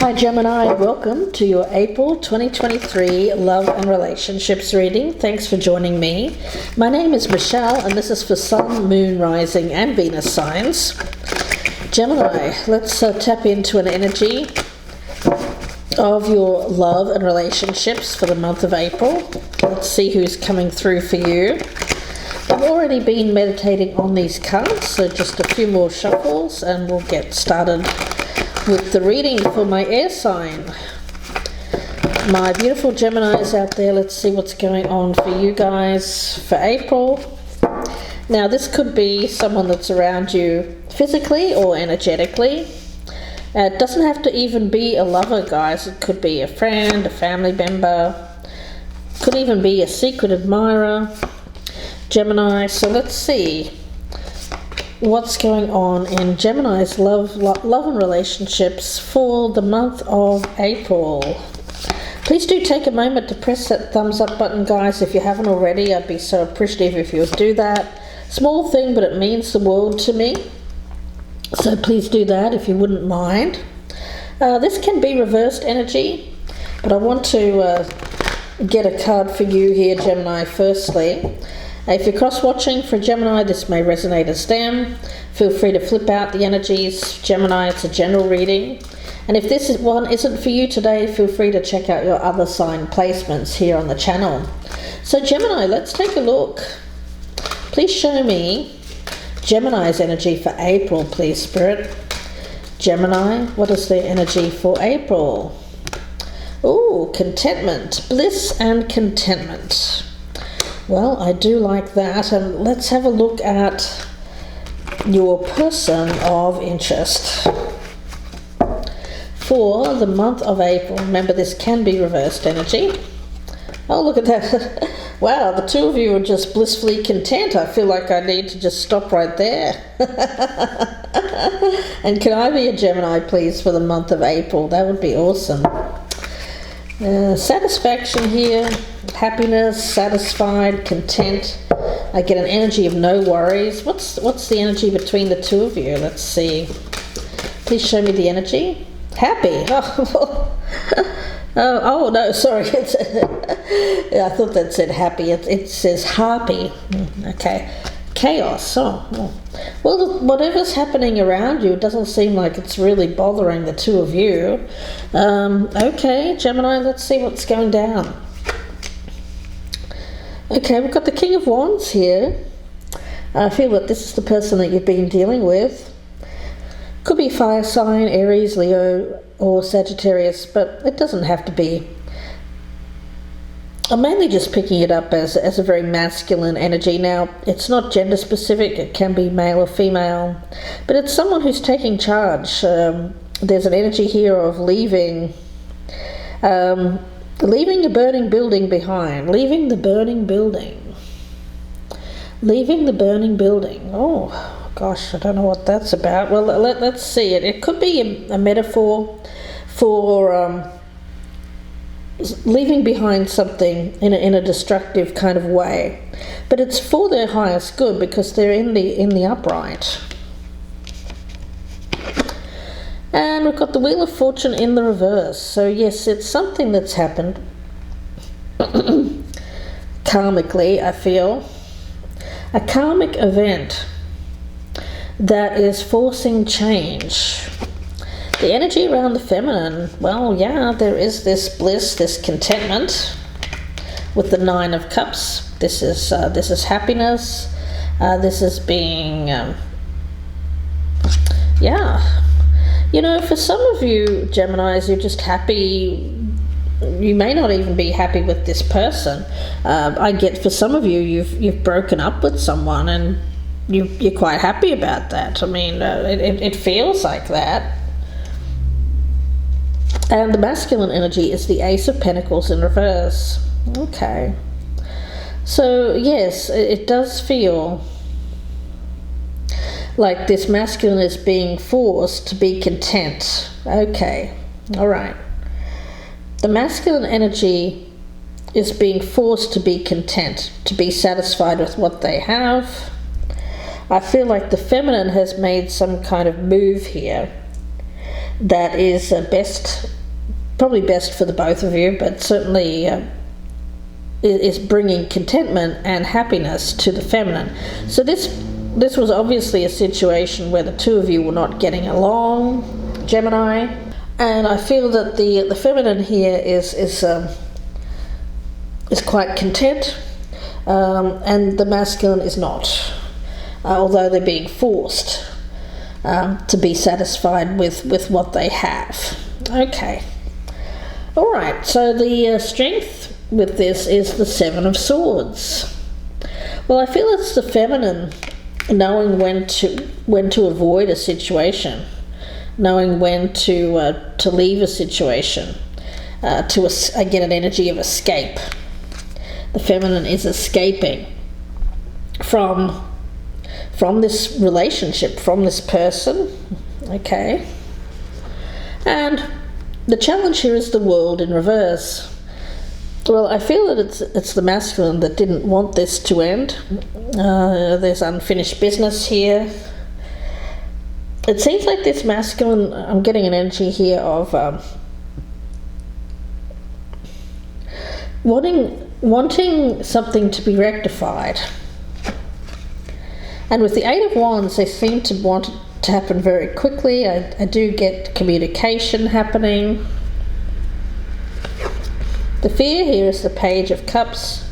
Hi Gemini, welcome to your April 2023 Love and Relationships reading. Thanks for joining me. My name is Michelle and this is for Sun, Moon, Rising and Venus signs. Gemini, let's tap into an energy of your love and relationships for the month of April. Let's see who's coming through for you. I've already been meditating on these cards, so just a few more shuffles and we'll get started with the reading for my air sign. My beautiful Geminis out there, let's see what's going on for you guys for April. Now this could be someone that's around you physically or energetically. It doesn't have to even be a lover, guys. It could be a friend, a family member, could even be a secret admirer. Gemini, so let's see what's going on in Gemini's love and relationships for the month of April. Please do take a moment to press that thumbs up button, guys. If you haven't already, I'd be so appreciative if you would do that. Small thing, but it means the world to me. So please do that if you wouldn't mind. This can be reversed energy, but I want to get a card for you here, Gemini, firstly. If you're cross-watching for Gemini, this may resonate as them. Feel free to flip out the energies. Gemini, it's a general reading. And if this one isn't for you today, feel free to check out your other sign placements here on the channel. So Gemini, let's take a look. Please show me Gemini's energy for April, please, Spirit. Gemini, what is their energy for April? Ooh, contentment, bliss and contentment. Well, I do like that, and let's have a look at your person of interest for the month of April. Remember, this can be reversed energy. Oh, look at that. Wow, the two of you are just blissfully content. I feel like I need to just stop right there. And can I be a Gemini, please, for the month of April? That would be awesome. Satisfaction here, happiness, satisfied, content. I get an energy of no worries. What's the energy between the two of you? Let's see. Please show me the energy. Happy. Oh no, sorry. Yeah, I thought that said happy. It says happy. Okay. Chaos. Oh. Well, whatever's happening around you, it doesn't seem like it's really bothering the two of you. Okay, Gemini, let's see what's going down. Okay, we've got the King of Wands here. I feel that this is the person that you've been dealing with. Could be fire sign, Aries, Leo, or Sagittarius, but it doesn't have to be. I'm mainly just picking it up as a very masculine energy. Now, it's not gender specific, it can be male or female, but it's someone who's taking charge. There's an energy here of leaving a burning building behind. Leaving the burning building. Leaving the burning building. Oh, gosh, I don't know what that's about. Well, let's see it. It could be a metaphor for leaving behind something in a destructive kind of way, but it's for their highest good because they're in the upright. And we've got the Wheel of Fortune in the reverse. So yes, it's something that's happened karmically, I feel. A karmic event that is forcing change. The energy around the feminine, well, yeah, there is this bliss, this contentment with the Nine of Cups. This is happiness. This is being, yeah. You know, for some of you Geminis, you're just happy. You may not even be happy with this person. I get for some of you, you've broken up with someone and you're quite happy about that. I mean, it feels like that. And the masculine energy is the Ace of Pentacles in reverse. Okay. So, yes, it does feel like this masculine is being forced to be content. Okay. All right. The masculine energy is being forced to be content, to be satisfied with what they have. I feel like the feminine has made some kind of move here that is probably best for the both of you, but certainly is bringing contentment and happiness to the feminine. So this was obviously a situation where the two of you were not getting along, Gemini, and I feel that the feminine here is quite content, and the masculine is not, although they're being forced to be satisfied with what they have. Okay. All right, so the strength with this is the Seven of Swords. Well, I feel it's the feminine knowing when to avoid a situation, knowing when to leave a situation, I get an energy of escape. The feminine is escaping from this relationship, from this person, okay? And the challenge here is the World in reverse. Well, I feel that it's the masculine that didn't want this to end. There's unfinished business here. It seems like this masculine, I'm getting an energy here of wanting something to be rectified. And with the Eight of Wands, they seem to want it to happen very quickly. I do get communication happening. The fear here is the Page of Cups.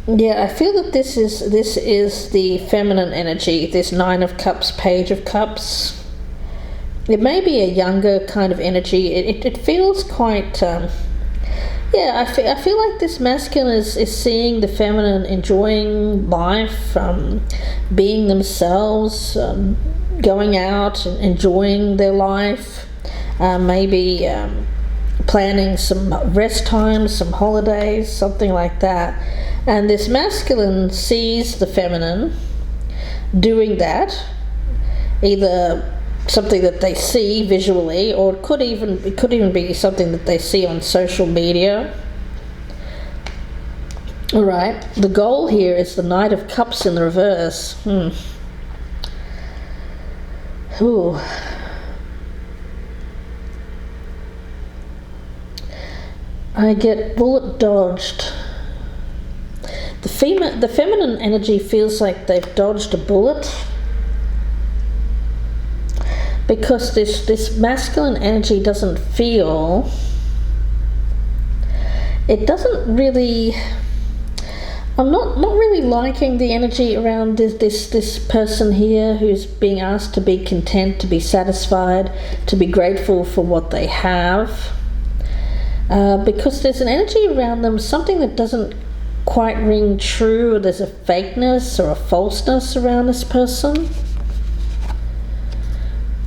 Yeah, I feel that this is the feminine energy, this Nine of Cups, Page of Cups. It may be a younger kind of energy. It feels quite... yeah, I feel like this masculine is seeing the feminine enjoying life, being themselves, going out, enjoying their life, maybe planning some rest times, some holidays, something like that. And this masculine sees the feminine doing that, either something that they see visually, or it could even be something that they see on social media. All right, the goal here is the Knight of Cups in the reverse. Ooh. I get bullet dodged. The feminine energy feels like they've dodged a bullet, because this masculine energy doesn't feel, it doesn't really, I'm not really liking the energy around this person here who's being asked to be content, to be satisfied, to be grateful for what they have, because there's an energy around them, something that doesn't quite ring true, or there's a fakeness or a falseness around this person.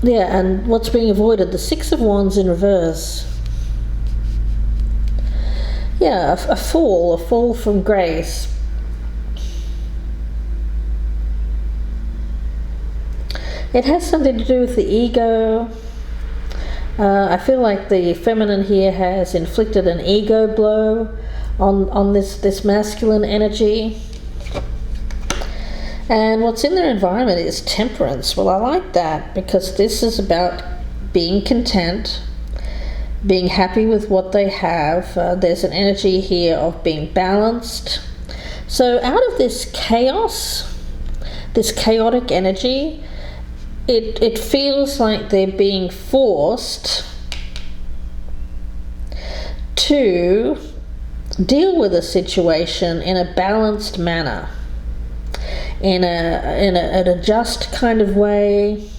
Yeah, and what's being avoided? The Six of Wands in reverse. Yeah, a fall from grace. It has something to do with the ego. I feel like the feminine here has inflicted an ego blow on this masculine energy. And what's in their environment is temperance. Well, I like that, because this is about being content, being happy with what they have. There's an energy here of being balanced. So out of this chaos, this chaotic energy, it feels like they're being forced to deal with a situation in a balanced manner, in a just kind of way.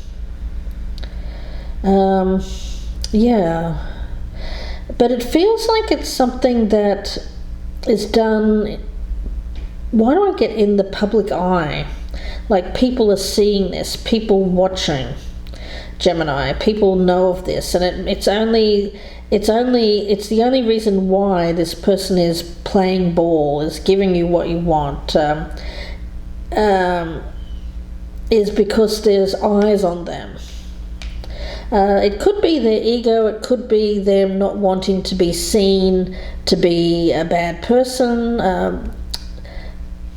Yeah, but it feels like it's something that is done, why do I get in the public eye? Like people are seeing this, people watching, Gemini, people know of this, and it's the only reason why this person is playing ball, is giving you what you want, is because there's eyes on them. It could be their ego, it could be them not wanting to be seen to be a bad person.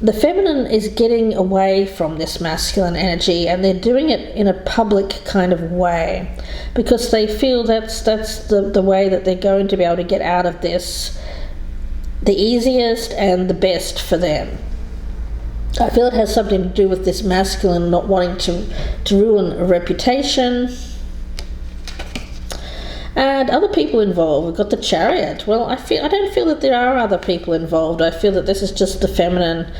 the feminine is getting away from this masculine energy, and they're doing it in a public kind of way because they feel that's the way that they're going to be able to get out of this the easiest and the best for them. I feel it has something to do with this masculine not wanting to ruin a reputation. And other people involved. We've got the Chariot. Well, I don't feel that there are other people involved. I feel that this is just the feminine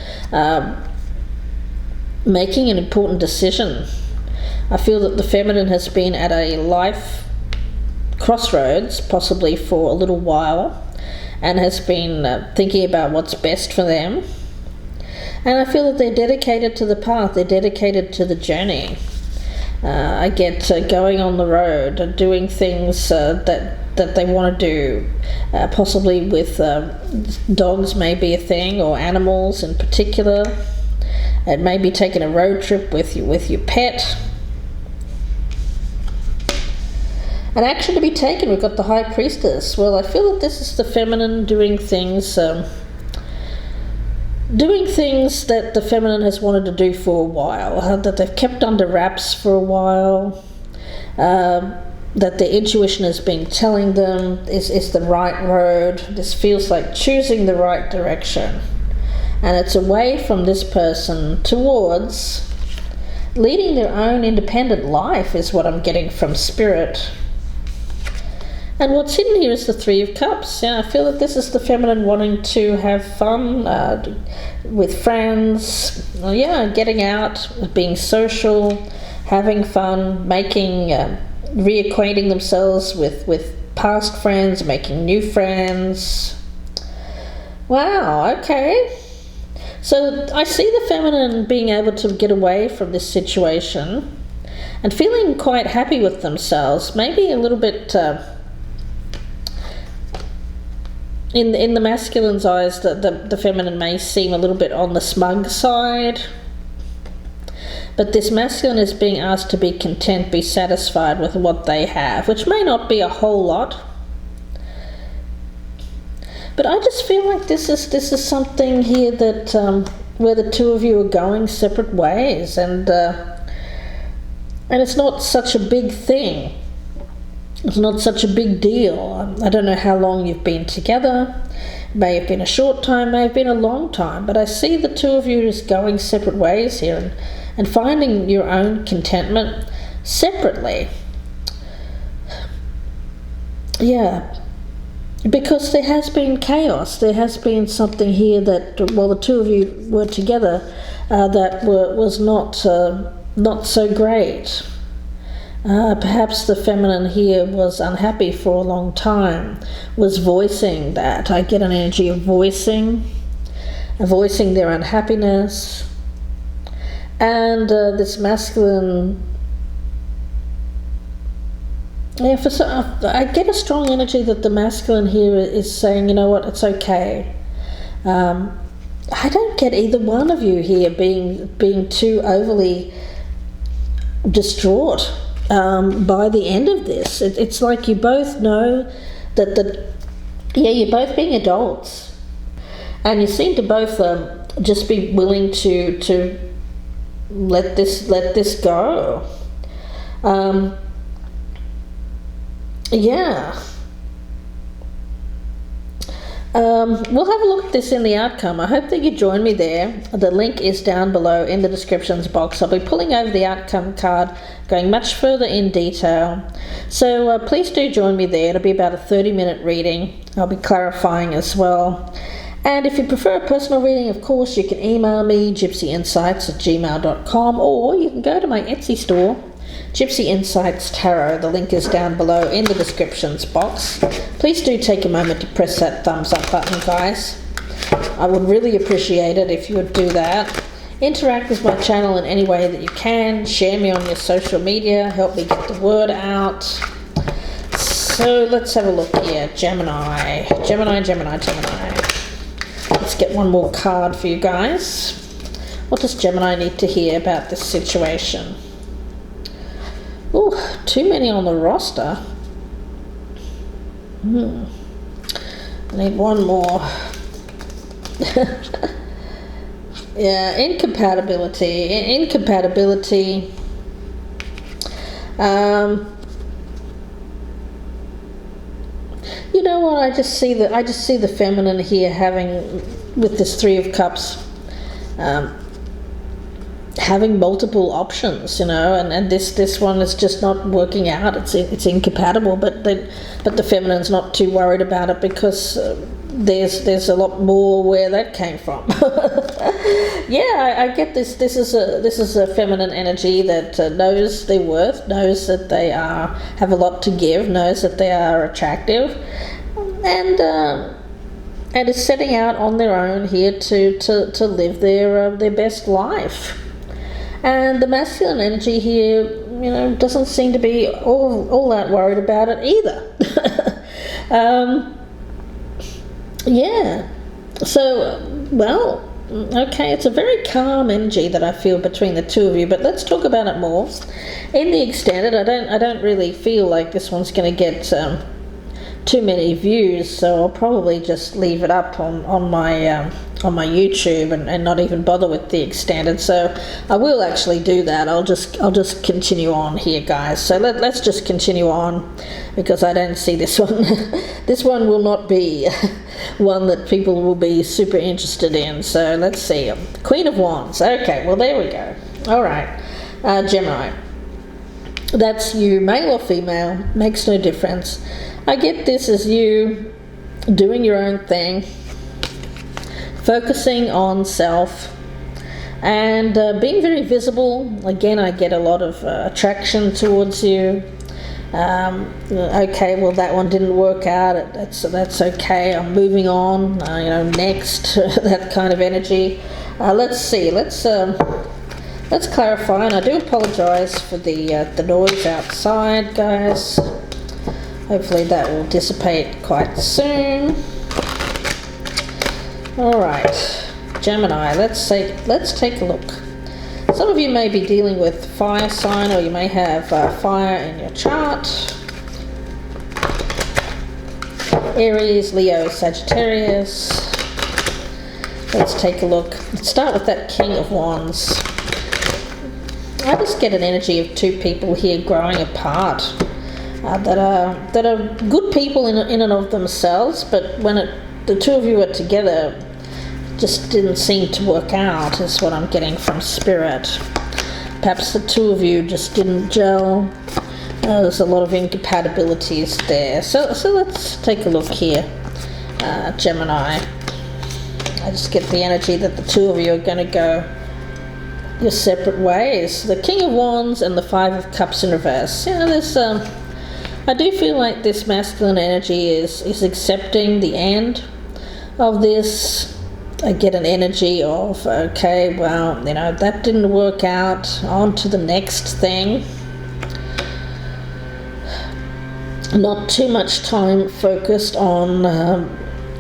making an important decision. I feel that the feminine has been at a life crossroads, possibly for a little while, and has been thinking about what's best for them. And I feel that they're dedicated to the path. They're dedicated to the journey. I get going on the road and doing things that they want to do, possibly with dogs may be a thing, or animals in particular. It may be taking a road trip with your pet. An action to be taken. We've got the High Priestess. Well, I feel that this is the feminine doing things that the feminine has wanted to do for a while, that they've kept under wraps for a while, that their intuition has been telling them is the right road. This feels like choosing the right direction. And it's away from this person towards leading their own independent life is what I'm getting from Spirit. And what's hidden here is the Three of Cups. Yeah, I feel that this is the feminine wanting to have fun with friends. Getting out, being social, having fun, reacquainting themselves with past friends, making new friends. Wow, okay. So I see the feminine being able to get away from this situation and feeling quite happy with themselves, maybe a little bit... In the masculine's eyes, the feminine may seem a little bit on the smug side. But this masculine is being asked to be content, be satisfied with what they have, which may not be a whole lot. But I just feel like this is something here that where the two of you are going separate ways, and it's not such a big thing. It's not such a big deal. I don't know how long you've been together. It may have been a short time, may have been a long time, but I see the two of you just going separate ways here and finding your own contentment separately. Yeah, because there has been chaos. There has been something here that, while the two of you were together, was not so great. Perhaps the feminine here was unhappy for a long time, was voicing that. I get an energy of voicing their unhappiness. And this masculine... I get a strong energy that the masculine here is saying, you know what, it's okay. I don't get either one of you here being too overly distraught by the end of this. It's like you both know that you're both being adults, and you seem to both just be willing to let this go. We'll have a look at this in the outcome. I hope that you join me there. The link is down below in the descriptions box. I'll be pulling over the outcome card, going much further in detail. So please do join me there. It'll be about a 30-minute reading. I'll be clarifying as well. And if you prefer a personal reading, of course, you can email me, gypsyinsights@gmail.com, or you can go to my Etsy store, Gypsy Insights Tarot. The link is down below in the descriptions box. Please do take a moment to press that thumbs up button, guys. I would really appreciate it if you would do that. Interact with my channel in any way that you can. Share me on your social media. Help me get the word out. So let's have a look here. Gemini. Let's get one more card for you guys. What does Gemini need to hear about this situation? Ooh, too many on the roster. I need one more. Yeah, incompatibility. You know what? I just see the feminine here having, with this Three of Cups, having multiple options, and this one is just not working out. It's incompatible, but the feminine's not too worried about it because there's a lot more where that came from. Yeah, I get this. This is a feminine energy that knows their worth, knows that they have a lot to give, knows that they are attractive, and is setting out on their own here to live their best life. And the masculine energy here, doesn't seem to be all that worried about it either. Yeah. So, well, okay, it's a very calm energy that I feel between the two of you, but let's talk about it more. In the extended, I don't really feel like this one's going to get too many views, so I'll probably just leave it up on my YouTube and not even bother with the extended. So I will actually do that. I'll just continue on here, guys. So let's just continue on, because I don't see this one. This one will not be one that people will be super interested in. So let's see. Queen of Wands. Okay, well, there we go. All right, Gemini. That's you, male or female, makes no difference. I get this as you doing your own thing, focusing on self, and being very visible. Again, I get a lot of attraction towards you. Okay, well, that one didn't work out. That's okay. I'm moving on. Next, that kind of energy. Let's see. Let's clarify. And I do apologize for the noise outside, guys. Hopefully that will dissipate quite soon. All right, Gemini. Let's take a look. Some of you may be dealing with fire sign, or you may have fire in your chart. Aries, Leo, Sagittarius. Let's take a look. Let's start with that King of Wands. I just get an energy of two people here growing apart. That are good people in and of themselves, but when the two of you are together, just didn't seem to work out, is what I'm getting from Spirit. Perhaps the two of you just didn't gel. There's a lot of incompatibilities there. So let's take a look here, Gemini. I just get the energy that the two of you are going to go your separate ways. The King of Wands and the Five of Cups in reverse. There's I do feel like this masculine energy is accepting the end of this. I get an energy of, okay, well, that didn't work out, on to the next thing. Not too much time focused on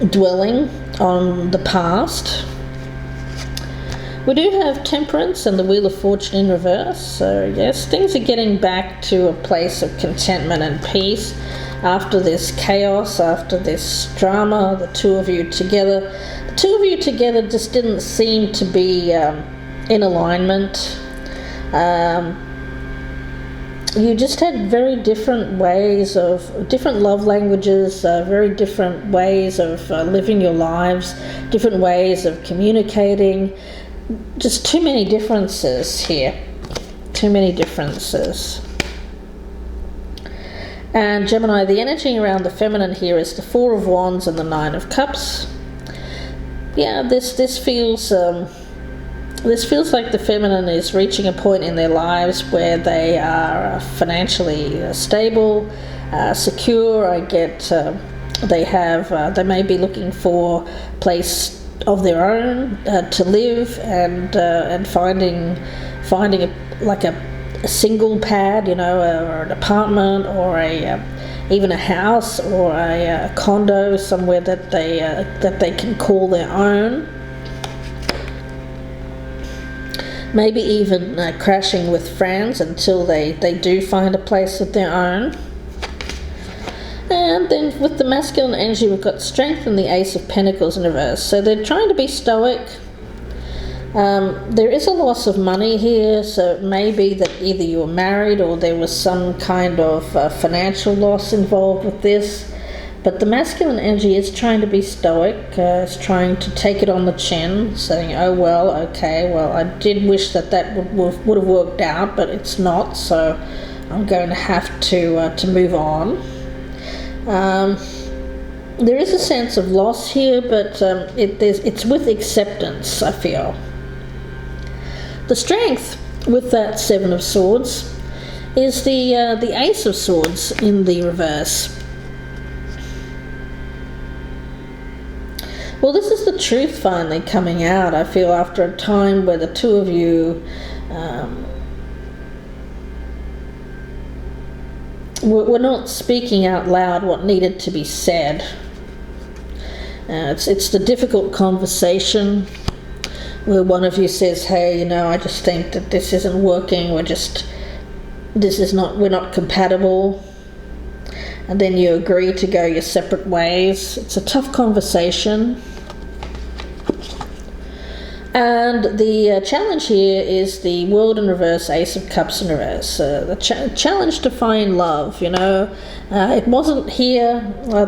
dwelling on the past. We do have Temperance and the Wheel of Fortune in reverse. So yes, things are getting back to a place of contentment and peace after this chaos, after this drama. The two of you together just didn't seem to be in alignment. You just had very different ways of, different love languages, very different ways of living your lives, different ways of communicating. Just too many differences here. Too many differences. And Gemini, the energy around the feminine here is the Four of Wands and the Nine of Cups. Yeah, this feels like the feminine is reaching a point in their lives where they are financially stable, secure. I get they may be looking for a place of their own to live, and finding a single pad, or an apartment, or even a house, or a condo somewhere that they can call their own. Maybe even crashing with friends until they do find a place of their own. And then with the masculine energy, we've got Strength and the Ace of Pentacles in reverse. So they're trying to be stoic. There is a loss of money here, so it may be that either you were married or there was some kind of financial loss involved with this. But the masculine energy is trying to be stoic, it's trying to take it on the chin, saying, oh well, okay, well I did wish that would have worked out, but it's not, so I'm going to have to move on. There is a sense of loss here, but it's with acceptance, I feel. The strength with that Seven of Swords is the Ace of Swords in the reverse. Well, this is the truth finally coming out, I feel, after a time where the two of you were not speaking out loud what needed to be said. It's the difficult conversation where one of you says, hey, I just think that this isn't working, we're not compatible. And then you agree to go your separate ways. It's a tough conversation. And the challenge here is the World in reverse, Ace of Cups in reverse. The challenge to find love, it wasn't here.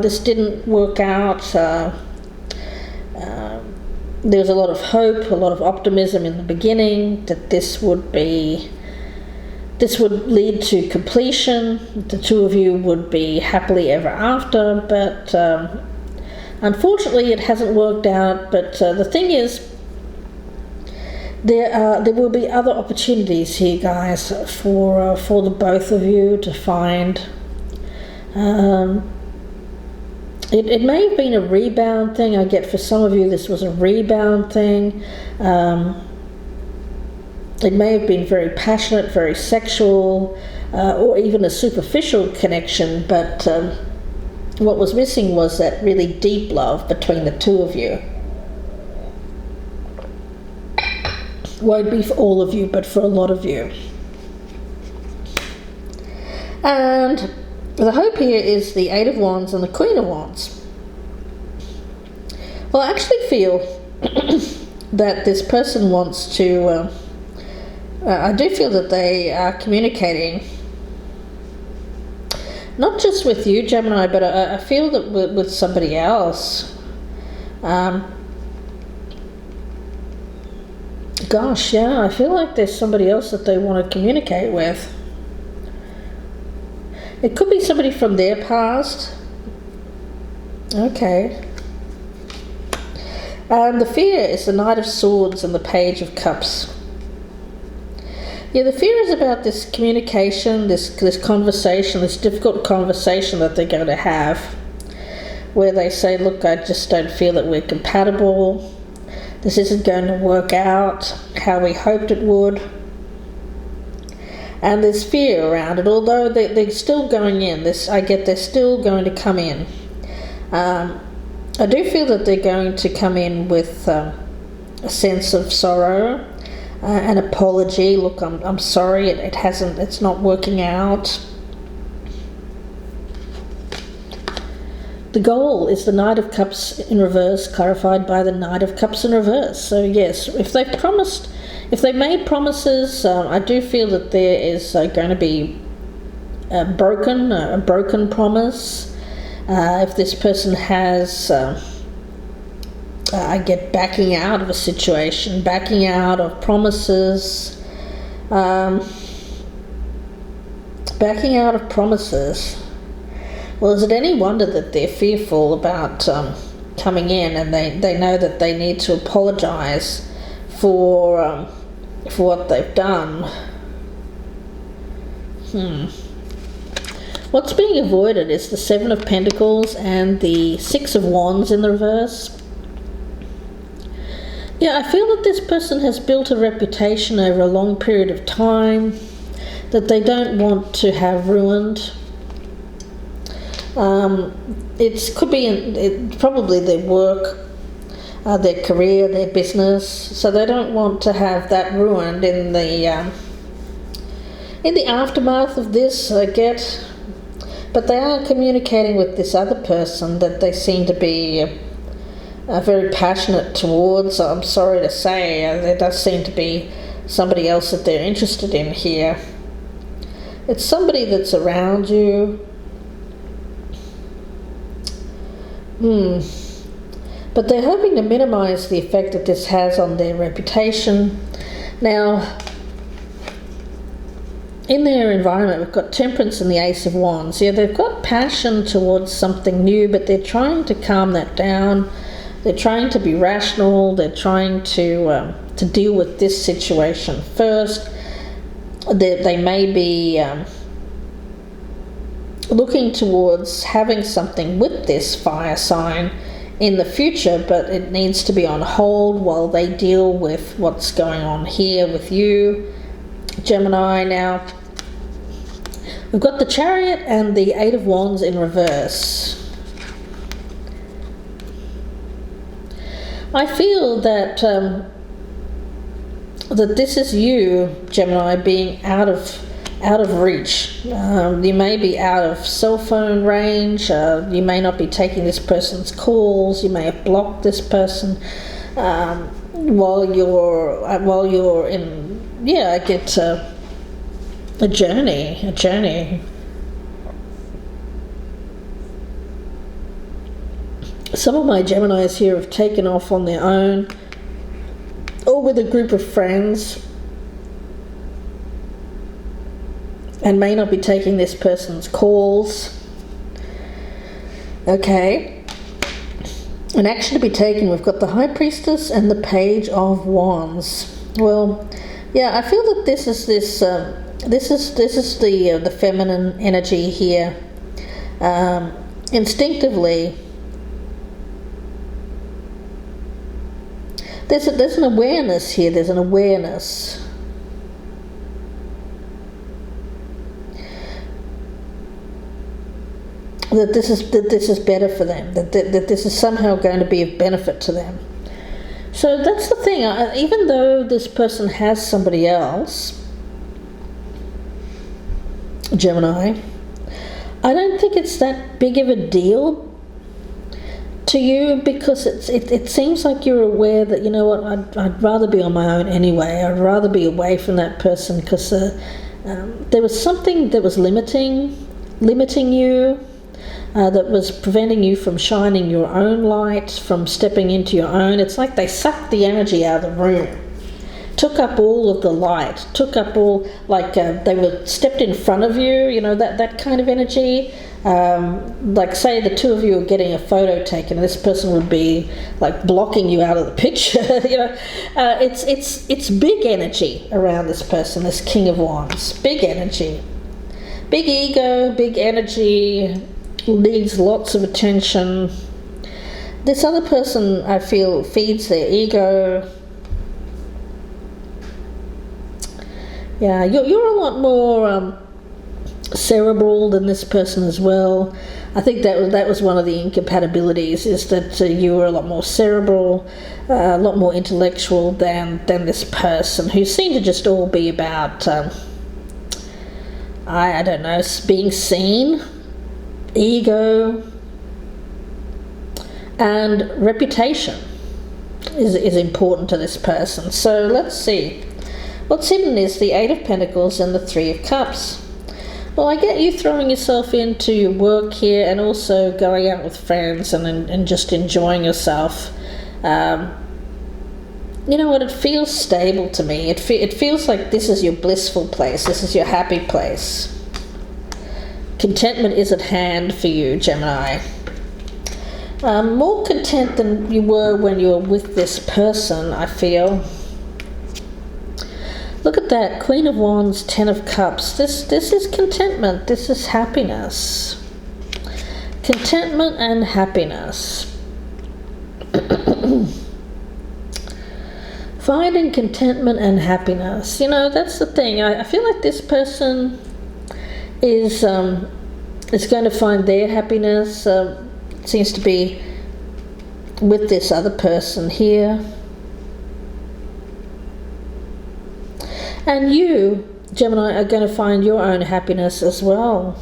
This didn't work out. There was a lot of hope, a lot of optimism in the beginning that this would lead to completion. The two of you would be happily ever after, but unfortunately it hasn't worked out. But the thing is, there will be other opportunities here, guys, for the both of you to find. It may have been a rebound thing. I get for some of you this was a rebound thing. It may have been very passionate, very sexual, or even a superficial connection, but what was missing was that really deep love between the two of you. Won't be for all of you, but for a lot of you. And the hope here is the Eight of Wands and the Queen of Wands. Well, I actually feel that this person wants to... I do feel that they are communicating, not just with you, Gemini, but I feel that with somebody else. Gosh, yeah, I feel like there's somebody else that they want to communicate with. It could be somebody from their past. Okay. And the fear is the Knight of Swords and the Page of Cups. Yeah, the fear is about this communication, this conversation, this difficult conversation that they're going to have, where they say, look, I just don't feel that we're compatible. This isn't going to work out how we hoped it would. And there's fear around it, although they're still going in. I get they're still going to come in. I do feel that they're going to come in with a sense of sorrow, an apology. Look, I'm sorry, it's not working out. The goal is the Knight of Cups in reverse, clarified by the Knight of Cups in reverse. So yes, if they've made promises, I do feel that there is going to be a broken promise. If this person has, I get backing out of a situation, backing out of promises, backing out of promises. Well, is it any wonder that they're fearful about coming in, and they know that they need to apologize for what they've done? What's being avoided is the Seven of Pentacles and the Six of Wands in the reverse. Yeah, I feel that this person has built a reputation over a long period of time that they don't want to have ruined. It could be probably their work, their career, their business, so they don't want to have that ruined in the aftermath of this, I get. But they are communicating with this other person that they seem to be very passionate towards. I'm sorry to say, there does seem to be somebody else that they're interested in here. It's somebody that's around you. But they're hoping to minimize the effect that this has on their reputation. Now, in their environment, we've got Temperance and the Ace of Wands. Yeah, they've got passion towards something new, but they're trying to calm that down. They're trying to be rational. They're trying to deal with this situation first. They may be looking towards having something with this fire sign in the future, but it needs to be on hold while they deal with what's going on here with you, Gemini. Now, we've got the Chariot and the Eight of Wands in reverse. I feel that that this is you, Gemini, being out of reach. You may be out of cell phone range. You may not be taking this person's calls. You may have blocked this person while you're in. Yeah, I get a journey. Some of my Geminis here have taken off on their own or with a group of friends and may not be taking this person's calls. Okay. An action to be taken, we've got the High Priestess and the Page of Wands. Well, yeah, I feel that this is the feminine energy here. Instinctively, there's an awareness here. There's an awareness. That this is better for them. That this is somehow going to be of benefit to them. So that's the thing. Even though this person has somebody else, Gemini, I don't think it's that big of a deal to you, because it seems like you're aware that, you know what, I'd rather be on my own anyway. I'd rather be away from that person, because there was something that was limiting you, that was preventing you from shining your own light, from stepping into your own. It's like they sucked the energy out of the room, took up all of the light, took up all, like they were stepped in front of you, you know, that kind of energy. Like say the two of you are getting a photo taken, this person would be like blocking you out of the picture. You know, it's big energy around this person, this King of Wands. Big energy, big ego, big energy, needs lots of attention. This other person, I feel, feeds their ego. Yeah, you're a lot more cerebral than this person as well. I think that was one of the incompatibilities, is that you were a lot more cerebral, a lot more intellectual than this person, who seemed to just all be about I don't know, being seen, ego, and reputation is important to this person. So let's see. What's hidden is the Eight of Pentacles and the Three of Cups. Well, I get you throwing yourself into your work here, and also going out with friends and just enjoying yourself. You know what, it feels stable to me. It feels like this is your blissful place. This is your happy place. Contentment is at hand for you, Gemini. More content than you were when you were with this person, I feel. Look at that, Queen of Wands, Ten of Cups. This is contentment. This is happiness. Contentment and happiness. Finding contentment and happiness. You know, that's the thing. I feel like this person is going to find their happiness. Seems to be with this other person here. And you, Gemini, are going to find your own happiness as well.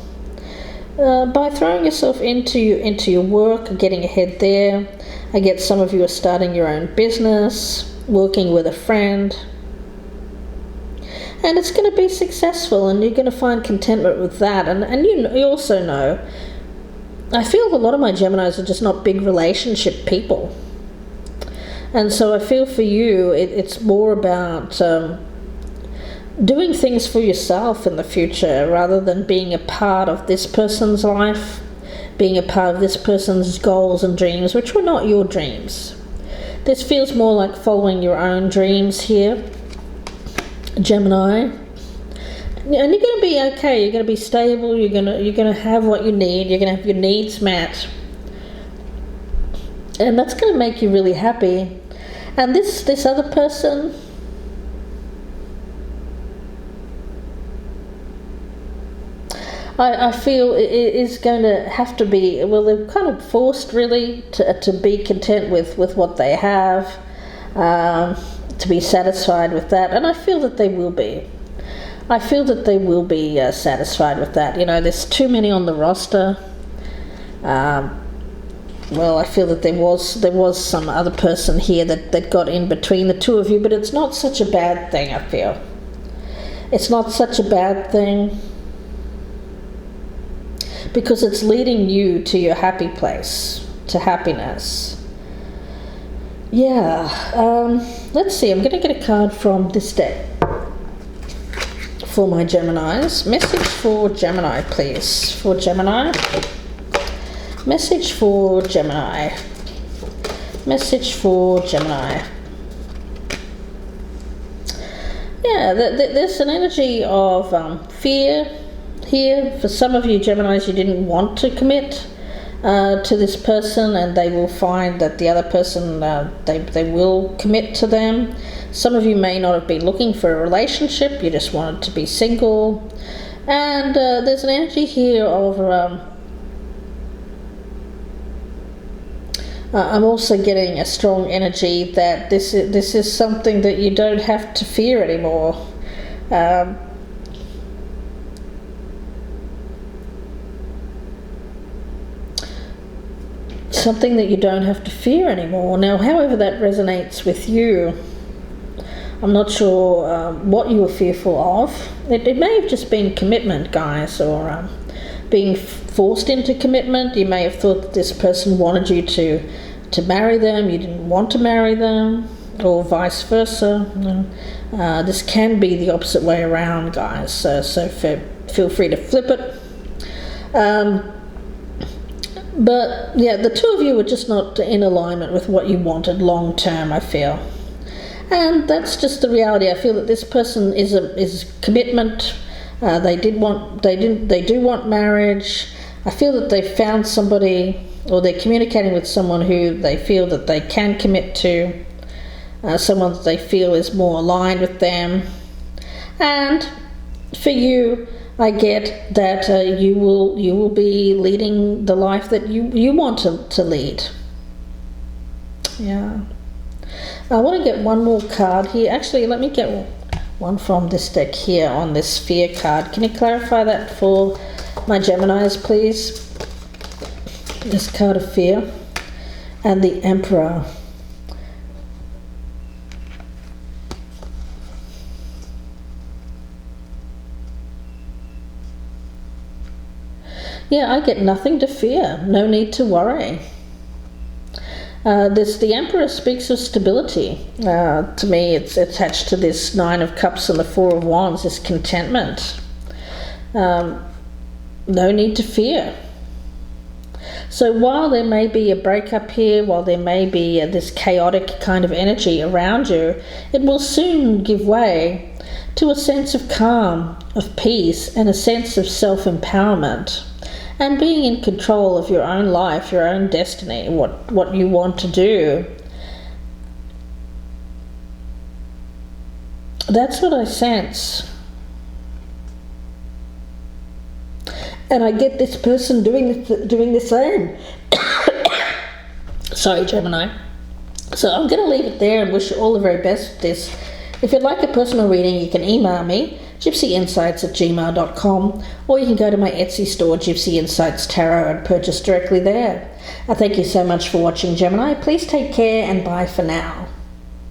By throwing yourself into your work, getting ahead there, I get some of you are starting your own business, working with a friend. And it's going to be successful, and you're going to find contentment with that. And you also know, I feel a lot of my Geminis are just not big relationship people. And so I feel for you, it's more about doing things for yourself in the future rather than being a part of this person's life, being a part of this person's goals and dreams, which were not your dreams. This feels more like following your own dreams here, Gemini. And you're going to be okay. You're going to be stable. You're going to have what you need. You're going to have your needs met, and that's going to make you really happy. And this other person, I feel it is going to have to be, well, they're kind of forced really to be content with what they have, to be satisfied with that, and I feel that they will be. I feel that they will be satisfied with that. You know, there's too many on the roster. Well, I feel that there was some other person here that got in between the two of you, but it's not such a bad thing, I feel. It's not such a bad thing, because it's leading you to your happy place, to happiness. Yeah, let's see, I'm going to get a card from this deck for my Geminis. Message for Gemini, please. For Gemini. Message for Gemini. Message for Gemini. Yeah, there's an energy of fear here. For some of you Geminis, you didn't want to commit to this person, and they will find that the other person, they will commit to them. Some of you may not have been looking for a relationship, you just wanted to be single. And there's an energy here of I'm also getting a strong energy that this is something that you don't have to fear anymore. Something that you don't have to fear anymore. Now, however that resonates with you, I'm not sure what you were fearful of. It may have just been commitment, guys, or being forced into commitment. You may have thought that this person wanted you to marry them, you didn't want to marry them, or vice versa. This can be the opposite way around, guys, so feel free to flip it. But yeah, the two of you were just not in alignment with what you wanted long term, I feel. And that's just the reality. I feel that this person is commitment. They do want marriage. I feel that they found somebody, or they're communicating with someone who they feel that they can commit to, someone that they feel is more aligned with them. And for you, I get that you will be leading the life that you want to lead. Yeah. I want to get one more card here. Actually, let me get one from this deck here on this fear card. Can you clarify that for my Geminis, please? This card of fear and the Emperor. Yeah, I get nothing to fear, no need to worry. The Emperor speaks of stability. To me, it's attached to this Nine of Cups and the Four of Wands, this contentment. No need to fear. So while there may be a breakup here, while there may be this chaotic kind of energy around you, it will soon give way to a sense of calm, of peace, and a sense of self-empowerment. And being in control of your own life, your own destiny, what you want to do. That's what I sense. And I get this person doing the same. Sorry, Gemini. So I'm going to leave it there and wish you all the very best with this. If you'd like a personal reading, you can email me, gypsyinsights@gmail.com, or you can go to my Etsy store, Gypsy Insights Tarot, and purchase directly there. Thank you so much for watching, Gemini. Please take care and bye for now.